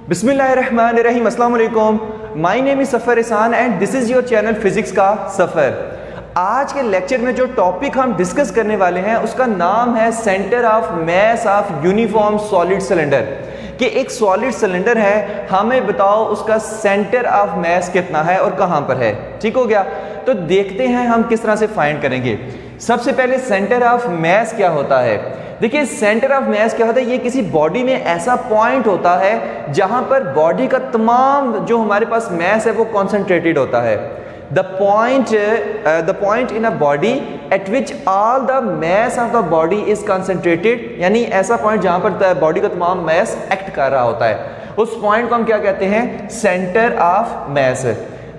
बिस्मिल्लाहिर्रहमानिर्रहीम, अस्सलाम वालेकुम। माय नेम इज सफ़र एहसान and this is your channel physics का सफ़र। आज के लेक्चर में जो टॉपिक हम डिस्कस करने वाले हैं उसका नाम है centre of mass of uniform solid cylinder. कि एक सॉलिड सिलेंडर है, हमें बताओ उसका सेंटर ऑफ मास कितना है और कहाँ पर है। ठीक हो गया, तो देखते हैं हम किस तरह से फाइंड करेंगे। सबसे पहले सेंटर ऑफ मास क्या होता है। देखिए सेंटर ऑफ मास क्या होता है, ये किसी बॉडी में ऐसा पॉइंट होता है जहां पर बॉडी का तमाम जो हमारे पास मास है वो कॉन्सेंट्रेटेड होता है। The point in a body at which all the mass of the body is concentrated, यानी ऐसा पॉइंट जहां पर बॉडी का तमाम मास एक्ट कर रहा होता है, उस पॉइंट को हम क्या कहते हैं, सेंटर ऑफ मास।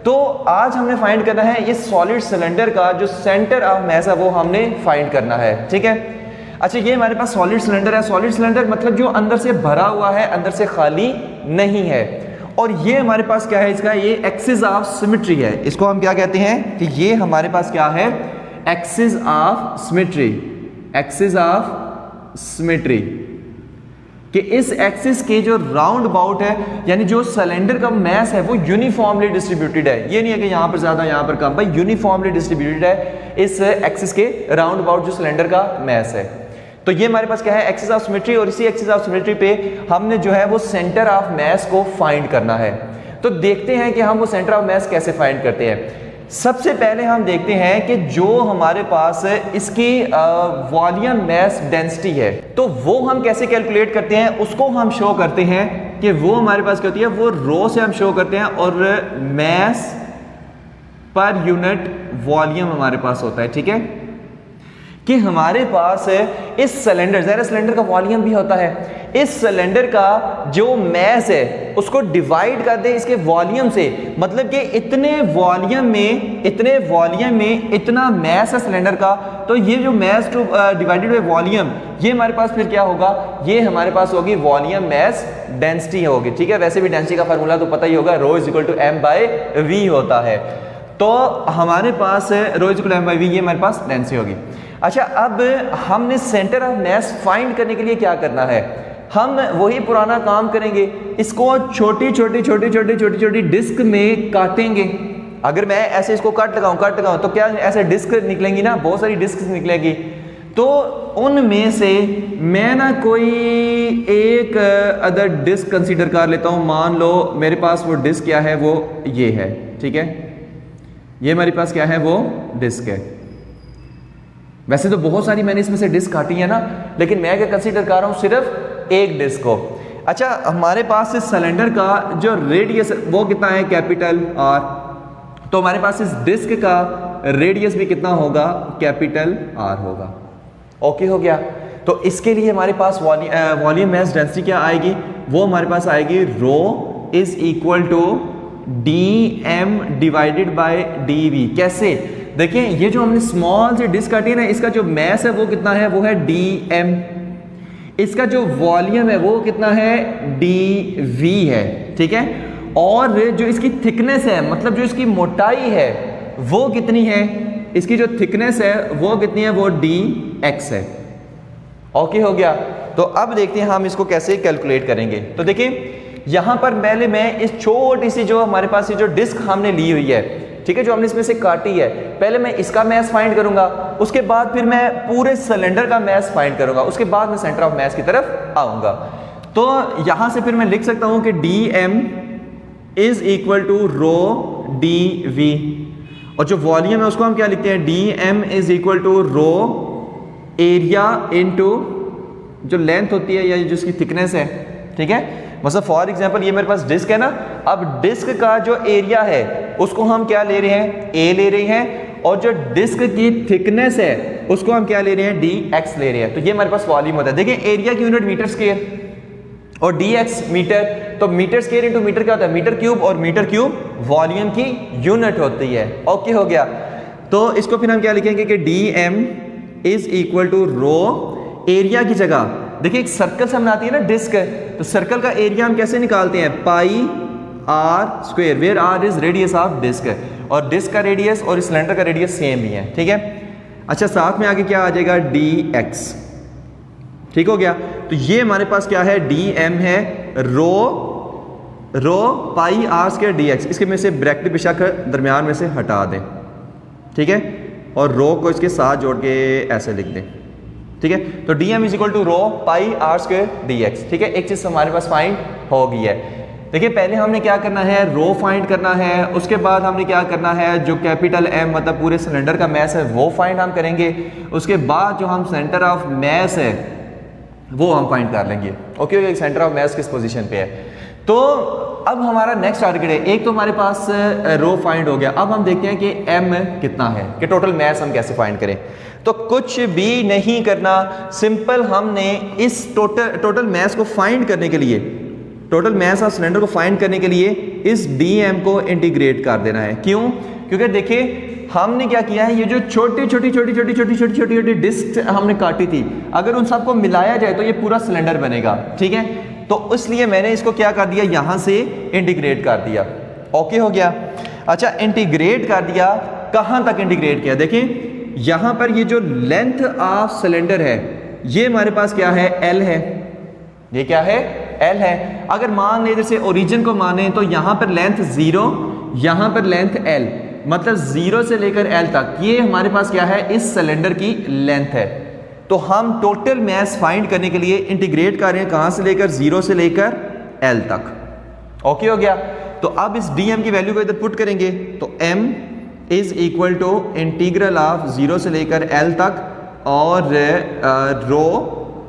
तो आज हमने फाइंड करना है ये सॉलिड सिलेंडर का जो सेंटर ऑफ मास है वो हमने फाइंड करना है। ठीक है, अच्छा ये हमारे पास सॉलिड सिलेंडर है। सॉलिड सिलेंडर मतलब जो अंदर से भरा हुआ है, अंदर से खाली नहीं है। और ये हमारे पास क्या है, इसका ये एक्सिस ऑफ सिमेट्री है। इसको हम क्या कहते हैं कि ये हमारे पास क्या है, axis of symmetry. Axis of symmetry कि इस एक्सिस के जो राउंड अबाउट है, यानी जो सिलेंडर का मास है वो यूनिफॉर्मली डिस्ट्रीब्यूटेड है। ये नहीं है कि यहाँ पर ज्यादा यहाँ पर कम, भाई यूनिफॉर्मली डिस्ट्रीब्यूटेड है इस एक्सिस के राउंड अबाउट जो सिलेंडर का मास है। तो ये हमारे पास क्या है, एक्सिस ऑफ सिमेट्री। और इसी एक्सिस ऑफ सिमेट्री पे हमने जो है वो सेंटर ऑफ मास को फाइंड करना है। तो देखते हैं कि हम वो सेंटर ऑफ मास कैसे फाइंड करते हैं। सबसे पहले हम देखते हैं कि जो हमारे पास इसकी वॉल्यूम मास डेंसिटी है, तो वो हम कैसे कैलकुलेट करते हैं, उसको हम शो करते हैं कि वो हमारे पास क्या होती है, वो रो से हम शो करते हैं और मास पर यूनिट वॉल्यूम हमारे पास होता है। ठीक है, कि हमारे पास इस सिलेंडर, ज़रा सिलेंडर का वॉल्यूम भी होता है, इस सिलेंडर का जो मास है उसको डिवाइड कर दे इसके वॉल्यूम से, मतलब कि इतने वॉल्यूम में इतना मास है सिलेंडर का, तो ये जो मास टू डिवाइडेड बाय वॉल्यूम, ये हमारे पास फिर क्या होगा, ये हमारे पास होगी वॉल्यूम मास डेंसिटी होगी। ठीक है, वैसे भी डेंसिटी का फार्मूला तो पता ही होगा, rho is equal to M by V होता है। तो हमारे पास rho is equal to M by V, ये हमारे पास डेंसिटी होगी। अच्छा, अब हमने सेंटर ऑफ मास फाइंड करने के लिए क्या करना है, हम वही पुराना काम करेंगे, इसको छोटी छोटी डिस्क में काटेंगे। अगर मैं ऐसे इसको कट लगाऊं तो क्या ऐसे डिस्क निकलेंगी ना, बहुत सारी डिस्क निकलेगी। तो उनमें से मैं ना कोई एक अदर डिस्क कंसीडर कर लेता हूं। मान लो मेरे पास वो डिस्क क्या है, वो ये है। ठीक है, ये हमारे पास क्या है, वो डिस्क है। वैसे तो बहुत सारी मैंने इसमें से डिस्क काटी है ना, लेकिन मैं क्या कंसीडर कर रहा हूं, सिर्फ एक डिस्क को। अच्छा, हमारे पास इस सिलेंडर का जो रेडियस वो कितना है, कैपिटल आर। तो हमारे पास इस डिस्क का रेडियस भी कितना होगा, कैपिटल आर होगा। ओके हो गया। तो इसके लिए हमारे पास वॉल्यूम मास डेंसिटी क्या आएगी, वो हमारे पास आएगी rho is equal to D M divided by D V. कैसे, देखिए ये जो हमने स्मॉल से डिस्क काटी है ना, इसका जो मास है वो कितना है, वो है डी एम। इसका जो वॉल्यूम है वो कितना है, डी वी है। ठीक है, और जो इसकी थिकनेस है, मतलब जो इसकी मोटाई है वो कितनी है, इसकी जो थिकनेस है वो कितनी है, वो डी एक्स है। ओके हो गया। तो अब देखते हैं हम इसको कैसे कैलकुलेट करेंगे। तो देखिए यहां पर पहले मैं इस छोटी सी जो हमारे पास ये जो डिस्क हमने ली हुई है, ठीक है, जो हमने इसमें से काटी है, पहले मैं इसका मास फाइंड करूंगा, उसके बाद फिर मैं पूरे सिलेंडर का मास फाइंड करूंगा, उसके बाद मैं सेंटर ऑफ मास की तरफ आऊंगा। तो यहां से फिर मैं लिख सकता हूं कि d m is equal to rho d v, और जो वॉल्यूम है उसको हम क्या लिखते हैं, d m is equal to rho area into जो लेंथ होती है या जिसकी थिकनेस है। ठीक है, मतलब फॉर एग्जांपल ये मेरे पास डिस्क है ना, अब डिस्क का जो एरिया है उसको हम क्या ले रहे हैं, ए ले रहे हैं, और जो डिस्क की थिकनेस है उसको हम क्या ले रहे हैं, डी एक्स ले रहे हैं। तो ये हमारे पास वॉल्यूम होता है। देखिए एरिया की यूनिट मीटर स्क्वायर और डी एक्स मीटर, तो मीटर स्क्वायर इंटू मीटर क्या होता है, मीटर क्यूब, और मीटर क्यूब वॉल्यूम की यूनिट होती है। ओके हो गया। तो इसको फिर हम क्या लिखेंगे कि d m is equal to rho area की जगह, देखिए एक सर्कल से बनाती है ना डिस्क, तो सर्कल का एरिया हम कैसे निकालते हैं, pi are square, where R is radius of disc, और डिस्क का रेडियस और सिलेंडर का रेडियस सेम ही है। ठीक है, अच्छा साथ में आगे क्या आ जाएगा, डी एक्स। ठीक हो गया। तो ये हमारे पास क्या है, डी एम है रो रो pi are square d x, इसके में से ब्रैकेट बेशक दरमियान में से हटा दें, ठीक है, और रो को इसके साथ जोड़ के ऐसे लिख दें, ठीक है। तो d m is equal to rho pi are square d x, ठीक है। एक चीज़ हमारे पास फाइंड हो गई है। देखिए पहले हमने क्या करना है, रो फाइंड करना है, उसके बाद हमने क्या करना है, जो कैपिटल एम मतलब पूरे सिलेंडर का मैस है वो फाइंड हम करेंगे, उसके बाद जो हम सेंटर ऑफ मैस है वो हम फाइंड कर लेंगे। ओके, सेंटर ऑफ मैस किस पोजीशन पे है। तो अब हमारा नेक्स्ट टारगेट है, एक तो हमारे पास रो फाइंड हो गया, अब हम देखते हैं कि एम कितना है, कि टोटल मैस हम कैसे फाइंड करें। तो कुछ भी नहीं करना, सिंपल हमने इस टोटल मैस को फाइंड करने के लिए, टोटल मैस ऑफ सिलेंडर को फाइंड करने के लिए इस डीएम को इंटीग्रेट कर देना है। क्यों? क्योंकि देखिए हमने क्या किया है, ये जो छोटी छोटी डिस्क हमने काटी थी, अगर उन सबको मिलाया जाए तो ये पूरा सिलेंडर बनेगा, ठीक है। तो इसलिए मैंने इसको क्या कर दिया, यहां से इंटीग्रेट कर दिया। ओके हो गया। अच्छा, इंटीग्रेट कर दिया, कहां तक इंटीग्रेट किया, देखें यहां पर ये जो लेंथ ऑफ सिलेंडर है ये हमारे पास क्या है, एल है, ये क्या है, एल है। अगर मान ले जैसे ओरिजिन को माने तो यहां पर लेंथ 0, यहां पर लेंथ एल, मतलब 0 से लेकर एल तक ये हमारे पास क्या है, इस सिलेंडर की लेंथ है। तो हम टोटल मैस फाइंड करने के लिए इंटीग्रेट कर रहे हैं, कहां से लेकर, 0 से लेकर एल तक। ओके हो गया। तो अब इस डीएम की वैल्यू को इधर पुट करेंगे, तो m is equal to integral of 0 से लेकर एल तक और rho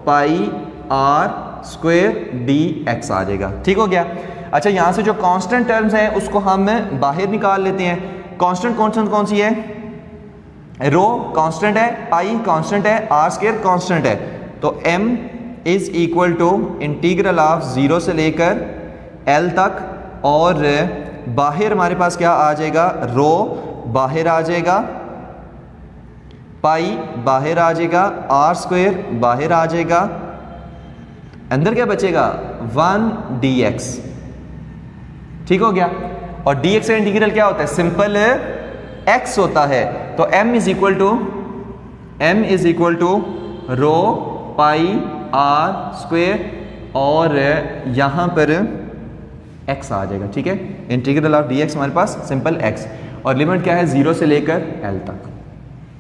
pi are square d x आ जाएगा, ठीक हो गया। अच्छा, यहां से जो कांस्टेंट टर्म्स हैं उसको हम बाहर निकाल लेते हैं। कांस्टेंट कौन सी है, रो कांस्टेंट है, पाई कांस्टेंट है, आर स्क्वायर कांस्टेंट है। तो m is equal to integral of 0 से लेकर l तक और बाहर हमारे पास क्या आ जाएगा, रो बाहर आ जाएगा, पाई बाहर आ जाएगा, आर स्क्वायर बाहर आ जाएगा, अंदर क्या बचेगा, 1 dx, ठीक हो गया। और dx का इंटीग्रल क्या होता है, सिंपल x होता है। तो m is equal to rho pi are square और यहां पर x आ जाएगा, ठीक है। इंटीग्रल ऑफ dx हमारे पास सिंपल x और लिमिट क्या है, 0 से लेकर l तक,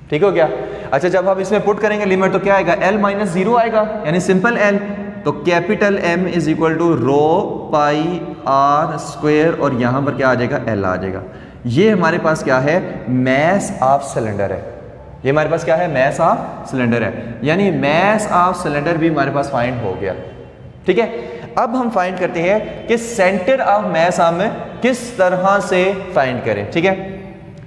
ठीक हो गया। अच्छा, जब हम इसमें पुट करेंगे लिमिट तो क्या आएगा, l माइनस 0 आएगा, यानी सिंपल l। तो capital M is equal to rho pi are square और यहां पर क्या आ जाएगा, L आ जाएगा। ये हमारे पास क्या है, मैस ऑफ सिलेंडर है, ये हमारे पास क्या है, मैस ऑफ सिलेंडर है, यानी मैस ऑफ सिलेंडर भी हमारे पास फाइंड हो गया, ठीक है। अब हम फाइंड करते हैं कि सेंटर ऑफ मैस हम किस तरह से फाइंड करें, ठीक है।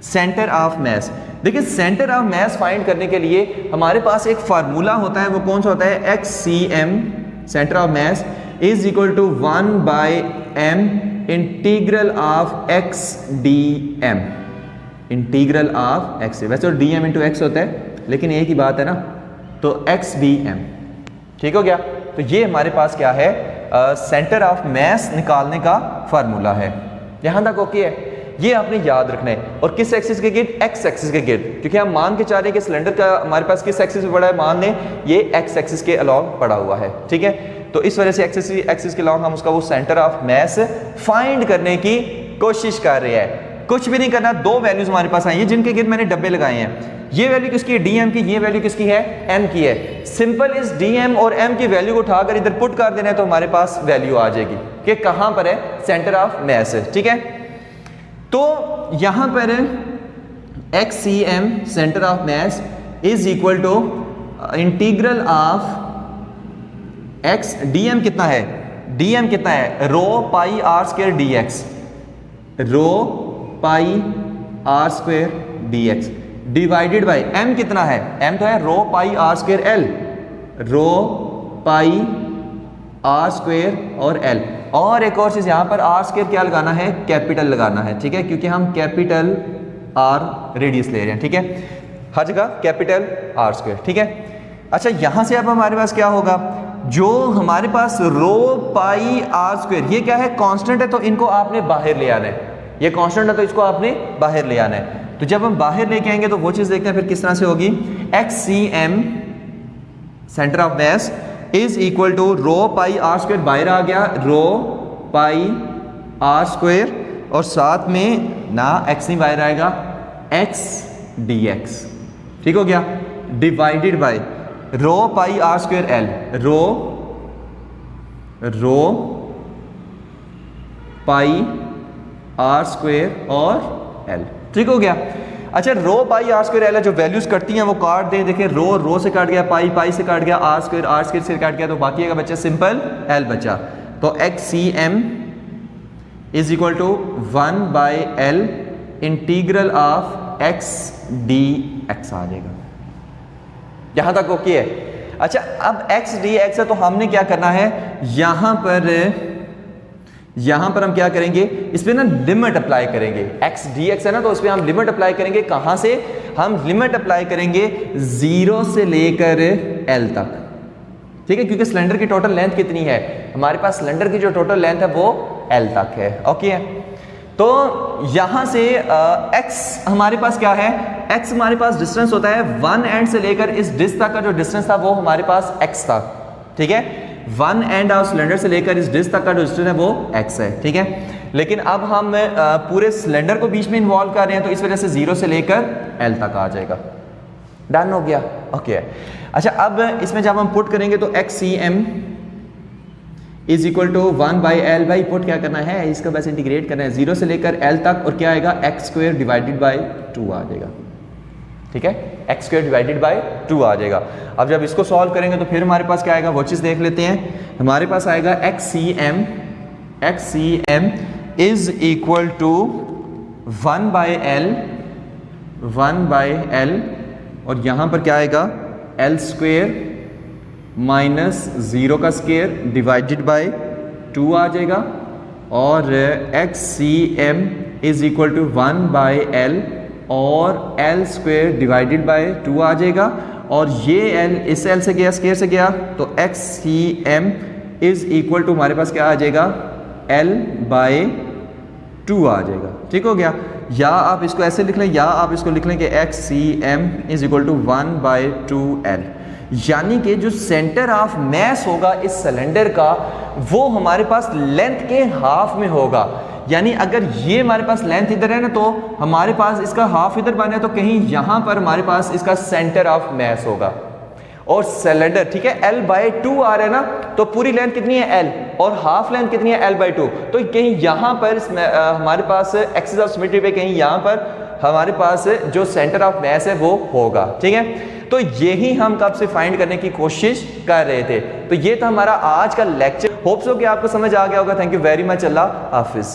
सेंटर ऑफ मैस, देखिए सेंटर ऑफ मैस फाइंड करने के लिए हमारे पास एक फार्मूला होता है, वो कौन सा होता है, XCM centre of mass is equal to 1 by m integral of x dm, integral of x, वैसे तो dm इंटू x होता है लेकिन एक ही बात है ना, तो x dm, ठीक हो गया। तो ये हमारे पास क्या है, सेंटर ऑफ मैस निकालने का फार्मूला है। यहां तक ओके है, ये आपने याद रखना है। और किस एक्सिस के गिर्द, एक्स एक्सिस के गिर्द, क्योंकि हम मान के चाह रहे हैं कि सिलेंडर का हमारे पास किस एक्सिस पे पड़ा है, मान लें ये एक्स एक्सिस के अलॉन्ग पड़ा हुआ है, ठीक है। तो इस वजह से एक्सिस के अलॉन्ग हम उसका वो सेंटर ऑफ मैस फाइंड करने की कोशिश कर रहे हैं। कुछ भी नहीं करना, दो वैल्यूज हमारे पास आई है जिनके गिर्द मैंने डब्बे लगाए हैं। ये वैल्यू किसकी है, डीएम की, ये वैल्यू किसकी है, एम की है। सिंपल इस डीएम और एम की वैल्यू को उठाकर इधर पुट कर देना है तो हमारे पास वैल्यू आ जाएगी कि कहां पर है सेंटर ऑफ मैस, ठीक है। तो यहां पर XCM centre of mass is equal to integral of x, DM कितना है, डीएम कितना है, rho pi are square dx, rho pi are square dx divided by m कितना है, m तो है rho pi are square l, rho pi are square और l। और एक और चीज यहां पर आर स्क्वायर क्या लगाना है, कैपिटल लगाना है, ठीक है, क्योंकि हम कैपिटल आर रेडियस ले रहे हैं, ठीक है, हर जगह कैपिटल आर स्क्वायर, ठीक है। अच्छा, यहां से अब हमारे पास क्या होगा, जो हमारे पास रो पाई आर स्क्वायर, ये क्या है, कांस्टेंट है, तो इनको आपने बाहर ले आना है, ये कांस्टेंट है तो इसको आपने बाहर ले आना है। तो जब हम बाहर लेके आएंगे तो वो चीज देखते हैं फिर किस तरह से होगी। XCM centre of mass is equal to rho pi are square, बाहर आ गया रो पाई आर स्क्वायर और साथ में ना एक्स नहीं बाहर आएगा, एक्स डी एक्स। ठीक हो गया, divided by rho pi are square L, rho pi are square और एल। ठीक हो गया। अच्छा, rho pi are square L जो वैल्यूज कटती हैं वो काट दें। देखिए रो से काट गया, पाई से काट गया, आर स्क्वायर से काट गया, तो बाकी का बच्चा सिंपल एल बचा। तो x C M is equal to 1/L integral of X D x आ जाएगा। यहां तक ओके है। अच्छा, अब एक्स डी एक्स है तो हमने क्या करना है, यहां पर हम क्या करेंगे, इस पे ना लिमिट अप्लाई करेंगे। एक्स डी एक्स है ना, तो इस पे हम लिमिट अप्लाई करेंगे। कहां से हम लिमिट अप्लाई करेंगे, 0 से लेकर एल तक। ठीक है, क्योंकि सिलेंडर की टोटल लेंथ कितनी है, हमारे पास सिलेंडर की जो टोटल लेंथ है वो एल तक है। ओके है, तो यहां से x हमारे पास क्या है, x हमारे पास डिस्टेंस होता है 1 एंड से लेकर इस डिस्क तक का जो डिस्टेंस था वो हमारे पास x था। ठीक है, 1 एंड ऑफ सिलेंडर से लेकर इस डिस्क तक का जो डिस्टेंस है वो x है। ठीक है, लेकिन अब हम पूरे सिलेंडर को बीच में इन्वॉल्व कर रहे हैं, तो इस वजह से 0 से लेकर l तक आ जाएगा। डन हो गया। ओके। अच्छा, अब इसमें जब हम पुट करेंगे तो x C M is equal to 1/L by put क्या करना है, इसका बस इंटीग्रेट करना है 0 से लेकर L तक, और क्या आएगा, एक्स स्क्वायर डिवाइडेड बाई 2 आ जाएगा। ठीक है, एक्स स्क्वायर डिवाइडेड बाई 2 आ जाएगा। अब जब इसको सॉल्व करेंगे तो फिर हमारे पास क्या आएगा, वो चीज़ देख लेते हैं। हमारे पास आएगा x C M is equal to 1/L और यहाँ पर क्या आएगा, L स्क्वायर माइनस 0 का स्क्वायर डिवाइडेड बाय 2 आ जाएगा, और x C M is equal to 1/L और L स्क्वायर डिवाइडेड बाय 2 आ जाएगा, और ये L इस L से गया, स्क्वायर से गया, तो x C M is equal to हमारे पास क्या आ जाएगा, L/2 आ जाएगा। ठीक हो गया। या आप इसको ऐसे लिख लें, या आप इसको लिख लें कि x C M is equal to 1/2L, यानी कि जो सेंटर ऑफ मैस होगा इस सिलेंडर का वो हमारे पास लेंथ के हाफ में होगा। यानी अगर ये हमारे पास लेंथ इधर है ना, तो हमारे पास इसका हाफ इधर बना है, तो कहीं यहां पर हमारे पास इसका सेंटर ऑफ मैस होगा। और सिलेंडर, ठीक है, L/2 आ रहा है ना, तो पूरी लेंथ कितनी है L, और हाफ लेंथ कितनी है L/2, तो कहीं यहां पर हमारे पास एक्सिस ऑफ सिमेट्री पे कहीं यहां पर हमारे पास जो सेंटर ऑफ मैस है वो होगा। ठीक है, तो यही हम कब से फाइंड करने की कोशिश कर रहे थे। तो ये था हमारा आज का लेक्चर। होप्स हो कि आपको समझ आ गया होगा। Thank you very much. Allah Hafiz.